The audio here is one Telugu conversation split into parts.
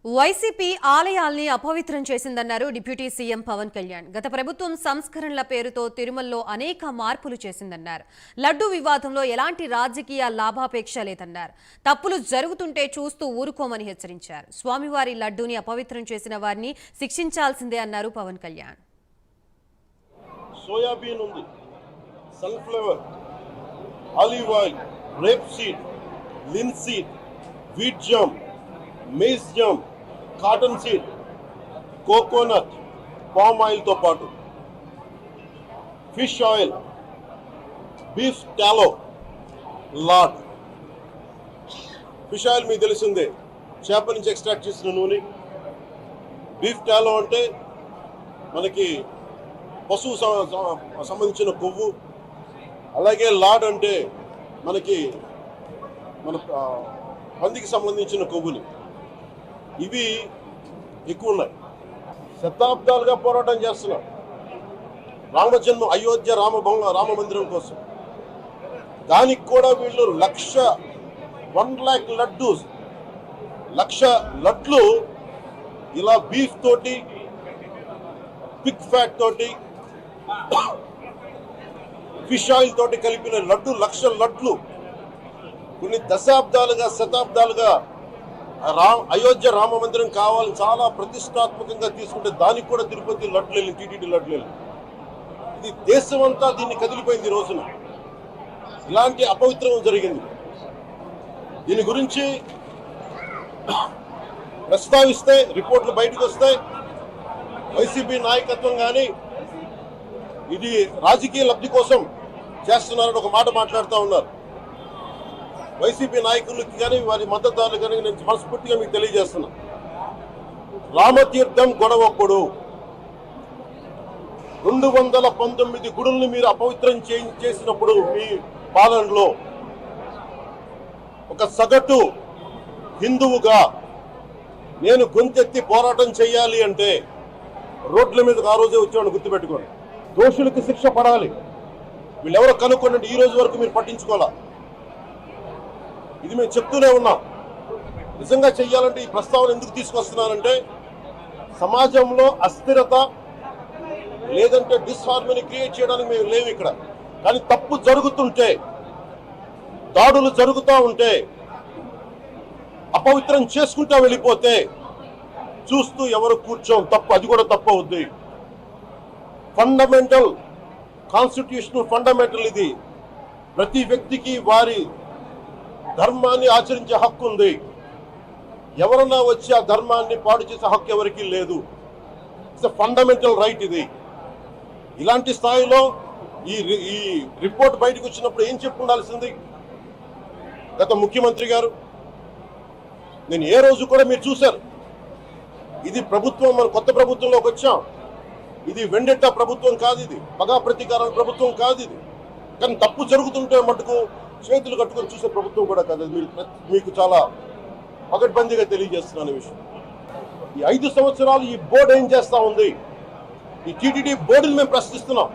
వైసీపీ ఆలయాల్ని అపవిత్రం చేసిందన్నారు డిప్యూటీ సీఎం పవన్ కళ్యాణ్. గత ప్రభుత్వం సంస్కరణల పేరుతో తిరుమలలో అనేక మార్పులు చేసిందన్నారు. లడ్డూ వివాదంలో ఎలాంటి రాజకీయ లాభాపేక్ష లేదన్నారు. తప్పులు జరుగుతుంటే చూస్తూ ఊరుకోమని హెచ్చరించారు. స్వామివారి లడ్డూని అపవిత్రం చేసిన వారిని శిక్షించాల్సిందే అన్నారు పవన్ కళ్యాణ్. సోయాబీన్ ఉంది, sunflower, olive oil, rapeseed, linseed, wheat germ, maize germ, cottonseed, coconut, palm ఆయిల్తో పాటు fish oil, beef tallow, lard. Fish oil మీకు తెలిసిందే, చేప నుంచి ఎక్స్ట్రాక్ట్ చేసిన నూనె. బీఫ్ టాలో అంటే మనకి పశువు సంబంధించిన కొవ్వు. అలాగే లాడ్ అంటే మనకి మన పందికి సంబంధించిన కొవ్వుని. ఇవి ఎక్కువ ఉన్నాయి. శతాబ్దాలుగా పోరాటం చేస్తున్నారు రామజన్మ అయోధ్య రామ మందిరం కోసం. దానికి కూడా వీళ్ళు 1,00,000 లడ్డూస్, 1,00,000 లడ్లు ఇలా బీఫ్ తోటి, పిగ్ ఫ్యాట్ తోటి, ఫిష్ ఆయిల్ తోటి కలిపిన లడ్డు 1,00,000 లడ్లు కొన్ని దశాబ్దాలుగా శతాబ్దాలుగా అయోధ్య రామ మందిరం కావాలని చాలా ప్రతిష్టాత్మకంగా తీసుకుంటే దానికి కూడా తిరుపతి లడ్లు వెళ్ళి, టీటీడీ లడ్లు వెళ్ళి, ఇది దేశం అంతా దీన్ని కదిలిపోయింది. ఈ రోజున ఇలాంటి అపవిత్రం జరిగింది. దీని గురించి ప్రస్తావిస్తే రిపోర్ట్లు బయటకు వస్తాయి. వైసీపీ నాయకత్వం కానీ ఇది రాజకీయ లబ్ధి కోసం చేస్తున్నారని ఒక మాట మాట్లాడుతూ ఉన్నారు. వైసీపీ నాయకులకి కానీ వారి మద్దతుదారులు కానీ నేను మనస్ఫూర్తిగా మీకు తెలియజేస్తున్నా, రామతీర్థం గొడవప్పుడు 219 గుడుల్ని మీరు అపవిత్రం చేసినప్పుడు మీ పాలనలో ఒక సగటు హిందువుగా నేను గొంతెత్తి పోరాటం చేయాలి అంటే రోడ్ల మీదకి ఆ రోజే వచ్చామని గుర్తుపెట్టుకోండి. దోషులకు శిక్ష పడాలి. వీళ్ళెవరో కనుక్కోండి, ఈ రోజు వరకు మీరు పట్టించుకోవాలా. ఇది మేము చెప్తూనే ఉన్నాం. నిజంగా చెయ్యాలంటే ఈ ప్రస్తావన ఎందుకు తీసుకొస్తున్నానంటే సమాజంలో అస్థిరత లేదంటే డిస్హార్మనీ క్రియేట్ చేయడానికి మేము లేవు ఇక్కడ. కానీ తప్పు జరుగుతుంటే, దాడులు జరుగుతూ ఉంటే, అపవిత్రం చేసుకుంటా వెళ్ళిపోతే చూస్తూ ఎవరు కూర్చోం. తప్పు, అది కూడా తప్పు అవుద్ది. ఫండమెంటల్, కాన్స్టిట్యూషనల్ ఫండమెంటల్ ఇది. ప్రతి వ్యక్తికి వారి ధర్మాన్ని ఆచరించే హక్కు ఉంది. ఎవరన్నా వచ్చి ఆ ధర్మాన్ని పాడు చేసే హక్కు ఎవరికీ లేదు. ఇట్స్ ఎ ఫండమెంటల్ రైట్ ఇది. ఇలాంటి స్థాయిలో ఈ రిపోర్ట్ బయటకు వచ్చినప్పుడు ఏం చెప్పు ఉండాల్సింది గత ముఖ్యమంత్రి గారు? నేను ఏ రోజు కూడా మీరు చూశారు, ఇది ప్రభుత్వం, మన కొత్త ప్రభుత్వంలోకి వచ్చాం, ఇది వెండెట్టా ప్రభుత్వం కాదు, ఇది పగా ప్రతీకార ప్రభుత్వం కాదు ఇది. కానీ తప్పు జరుగుతుంటే మటుకు చేతులు కట్టుకొని చూసే ప్రభుత్వం కూడా కాదు. మీకు చాలా పకడ్బందీగా తెలియజేస్తున్నాను ఈ విషయం. ఈ 5 సంవత్సరాలు ఈ బోర్డు ఏం చేస్తా ఉంది? ఈ టీటీడీ బోర్డుని మేము ప్రశ్నిస్తున్నాం.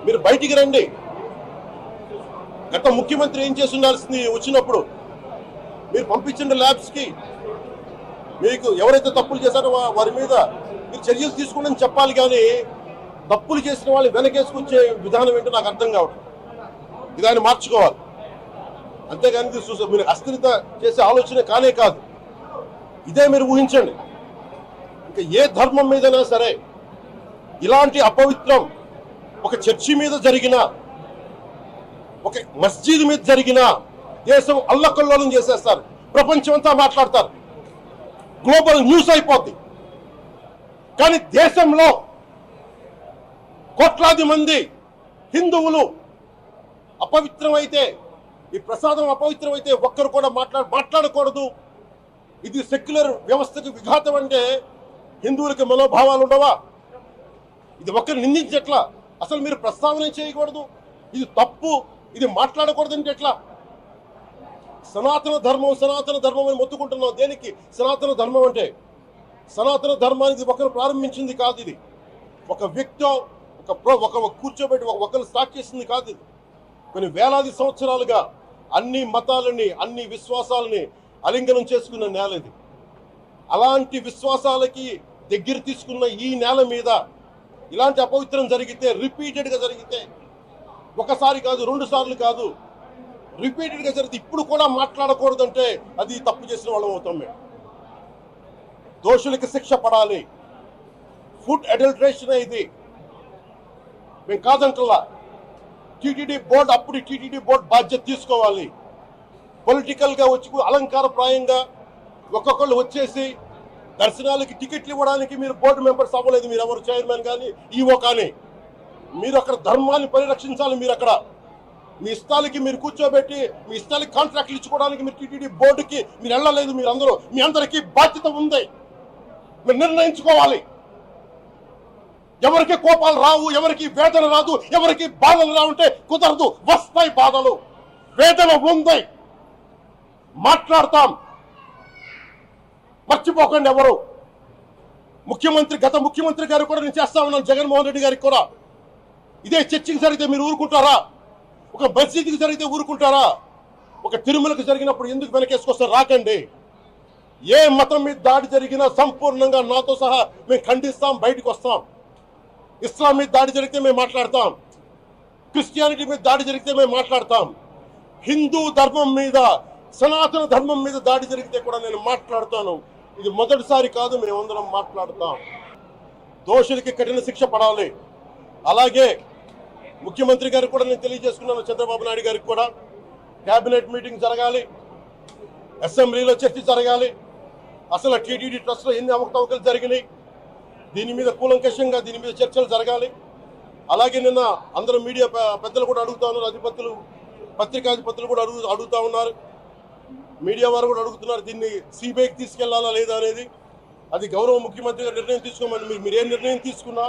మీరు బయటికి రండి. గత ముఖ్యమంత్రి ఏం చేసి ఉండాల్సింది? వచ్చినప్పుడు మీరు పంపించండి ల్యాబ్స్కి. మీకు ఎవరైతే తప్పులు చేశారో వారి మీద మీరు చర్యలు తీసుకోండి చెప్పాలి. కానీ తప్పులు చేసిన వాళ్ళు వెనకేసుకొచ్చే విధానం ఏంటో నాకు అర్థం కావడం. దాన్ని మార్చుకోవాలి. అంతేగాని మీరు అస్థిరత చేసే ఆలోచన కానే కాదు. ఇదే మీరు ఊహించండి. ఇంకా ఏ ధర్మం మీదైనా సరే ఇలాంటి అపవిత్రం ఒక చర్చి మీద జరిగిన, ఒక మస్జిద్ మీద జరిగిన దేశం అల్లకల్లోలం చేసేస్తారు. ప్రపంచం అంతా మాట్లాడతారు, గ్లోబల్ న్యూస్ అయిపోద్ది. కానీ దేశంలో కోట్లాది మంది హిందువులు అపవిత్రమైతే, ఈ ప్రసాదం అపవిత్రమైతే ఒక్కరు కూడా మాట్లాడకూడదు. ఇది సెక్యులర్ వ్యవస్థకు విఘాతం అంటే హిందువులకి మనోభావాలు ఉండవా? ఇది ఒక్కరు నిందించట్లా? అసలు మీరు ప్రస్తావన చేయకూడదు, ఇది తప్పు, ఇది మాట్లాడకూడదు అంటే ఎట్లా? సనాతన ధర్మం అని మొత్తుకుంటున్నాం. దేనికి సనాతన ధర్మం అంటే? సనాతన ధర్మానికి ఒకరు ప్రారంభించింది కాదు ఇది. ఒక వ్యక్తి ఒక కూర్చోబెట్టి ఒకరు స్టార్ట్ చేసింది కాదు ఇది. కొన్ని వేలాది సంవత్సరాలుగా అన్ని మతాలని, అన్ని విశ్వాసాలని అలింగనం చేసుకున్న నేల ఇది. అలాంటి విశ్వాసాలకి దగ్గర తీసుకున్న ఈ నేల మీద ఇలాంటి అపవిత్రం జరిగితే, రిపీటెడ్గా జరిగితే, ఒకసారి కాదు 2 సార్లు కాదు, రిపీటెడ్గా జరిగితే ఇప్పుడు కూడా మాట్లాడకూడదంటే అది తప్పు చేసిన వాళ్ళం అవుతాం. మేము దోషులకి శిక్ష పడాలి. ఫుడ్ అడల్ట్రేషన్ ఇది మేము కాదంటలా. టీటీడీ బోర్డు అప్పుడు టీటీడీ బోర్డు బాధ్యత తీసుకోవాలి. పొలిటికల్గా వచ్చి అలంకారప్రాయంగా ఒక్కొక్కళ్ళు వచ్చేసి దర్శనాలకి టికెట్లు ఇవ్వడానికి మీరు బోర్డు మెంబర్స్ అవ్వలేదు. మీరు ఎవరు చైర్మన్ కానీ ఈవో కానీ, మీరు అక్కడ ధర్మాన్ని పరిరక్షించాలి. మీరు అక్కడ మీ ఇష్టాలకి మీరు కూర్చోబెట్టి మీ ఇష్టాలకి కాంట్రాక్ట్లు ఇచ్చుకోవడానికి మీరు టీటీడీ బోర్డుకి మీరు వెళ్ళలేదు. మీరు అందరూ మీ అందరికీ బాధ్యత ఉంది. మీరు నిర్ణయించుకోవాలి. ఎవరికి కోపాలు రావు, ఎవరికి వేదన రాదు, ఎవరికి బాధలు రావుంటే కుదరదు. వస్తాయి బాధలు, వేదన ఉంది, మాట్లాడతాం. మర్చిపోకండి ఎవరు. గత ముఖ్యమంత్రి గారు కూడా నేను చేస్తా ఉన్నాను, జగన్మోహన్ రెడ్డి గారికి కూడా. ఇదే చర్చికి జరిగితే మీరు ఊరుకుంటారా? ఒక మసీదుకి జరిగితే ఊరుకుంటారా? ఒక తిరుమలకు జరిగినప్పుడు ఎందుకు వెనకేసుకొస్తారు? రాకండి. ఏ మతం మీద దాడి జరిగినా సంపూర్ణంగా నాతో సహా మేము ఖండిస్తాం, బయటకు వస్తాం. ఇస్లాం మీద దాడి జరిగితే మేము మాట్లాడతాం, క్రిస్టియానిటీ మీద దాడి జరిగితే మేము మాట్లాడతాం, హిందూ ధర్మం మీద, సనాతన ధర్మం మీద దాడి జరిగితే కూడా నేను మాట్లాడతాను. ఇది మొదటిసారి కాదు, మేమందరం మాట్లాడతాం. దోషులకి కఠిన శిక్ష పడాలి. అలాగే ముఖ్యమంత్రి గారికి కూడా నేను తెలియజేసుకున్నాను, చంద్రబాబు నాయుడు గారికి కూడా కేబినెట్ మీటింగ్ జరగాలి, అసెంబ్లీలో చర్చ జరగాలి. అసలు టీటీడీ ట్రస్ట్లో ఎన్ని అవకతవకలు జరిగినాయి, దీని మీద కూలంకషంగా దీని మీద చర్చలు జరగాలి. అలాగే నిన్న అందరూ మీడియా పెద్దలు కూడా అడుగుతా ఉన్నారు, అధిపతులు, పత్రికాధిపతులు కూడా అడుగుతా ఉన్నారు, మీడియా వారు కూడా అడుగుతున్నారు, దీన్ని సిబిఐకి తీసుకెళ్లాలా లేదా అనేది. అది గౌరవ ముఖ్యమంత్రి గారు నిర్ణయం తీసుకోమని. మీరు ఏ నిర్ణయం తీసుకున్నా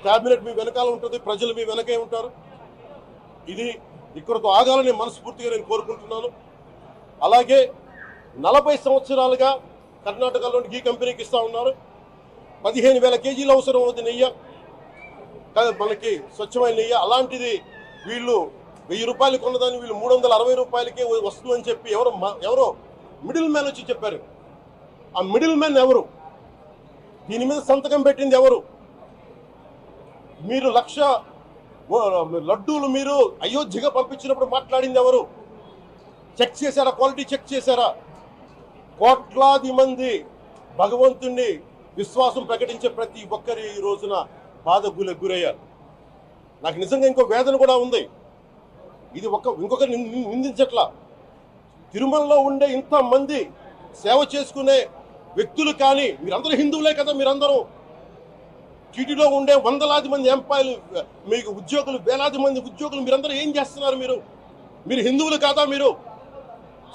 కేబినెట్ మీ వెనకాల ఉంటుంది, ప్రజలు మీ వెనకే ఉంటారు. ఇది ఇక్కడతో ఆగాలని మనస్ఫూర్తిగా నేను కోరుకుంటున్నాను. అలాగే 40 సంవత్సరాలుగా కర్ణాటకలోని గీ కంపెనీకి ఇస్తా ఉన్నారు. 15,000 కేజీలు అవసరం అవుతుంది నెయ్యి, మనకి స్వచ్ఛమైన నెయ్యి. అలాంటిది వీళ్ళు 1000 రూపాయలు కొన్నదాన్ని వీళ్ళు 360 రూపాయలకే వస్తుందని చెప్పి ఎవరో మిడిల్ మ్యాన్ వచ్చి చెప్పారు. ఆ మిడిల్ మ్యాన్ ఎవరు? దీని మీద సంతకం పెట్టింది ఎవరు? మీరు 1,00,000 లడ్డూలు మీరు అయోధ్యగా పంపించినప్పుడు మాట్లాడింది ఎవరు? చెక్ చేశారా? క్వాలిటీ చెక్ చేశారా? కోట్లాది మంది భగవంతుణ్ణి విశ్వాసం ప్రకటించే ప్రతి ఒక్కరి ఈ రోజున బాధకు గురయ్యారు. నాకు నిజంగా ఇంకో వేదన కూడా ఉంది. ఇది ఇంకొకరు నిందించట్లా. తిరుమలలో ఉండే ఇంతమంది సేవ చేసుకునే వ్యక్తులు కానీ, మీరందరూ హిందువులే కదా, మీరందరూ టీటీలో ఉండే వందలాది మంది ఎంప్లాయీలు, మీకు ఉద్యోగులు, వేలాది మంది ఉద్యోగులు, మీరందరూ ఏం చేస్తున్నారు? మీరు హిందువులు కాదా? మీరు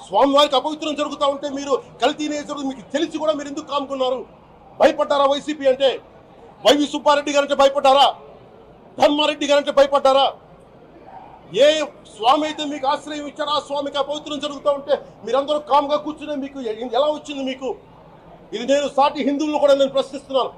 స్వామివారికి అపవిత్రం జరుగుతూ ఉంటే మీరు కల్తీనే జరుగుతుంది మీకు తెలిసి కూడా మీరు ఎందుకు కాముకున్నారు? భయపడ్డారా? వైసీపీ అంటే వైవి సుబ్బారెడ్డి గారంటే భయపడ్డారా? ధర్మారెడ్డి గారంటే భయపడ్డారా? ఏ స్వామి అయితే మీకు ఆశ్రయం ఇచ్చారో ఆ స్వామికి అపవిత్రం జరుగుతూ ఉంటే మీరందరూ కామ్గా కూర్చునే మీకు ఎలా వచ్చింది? మీకు ఇది నేను సాటి హిందువులను కూడా నేను ప్రశ్నిస్తున్నాను.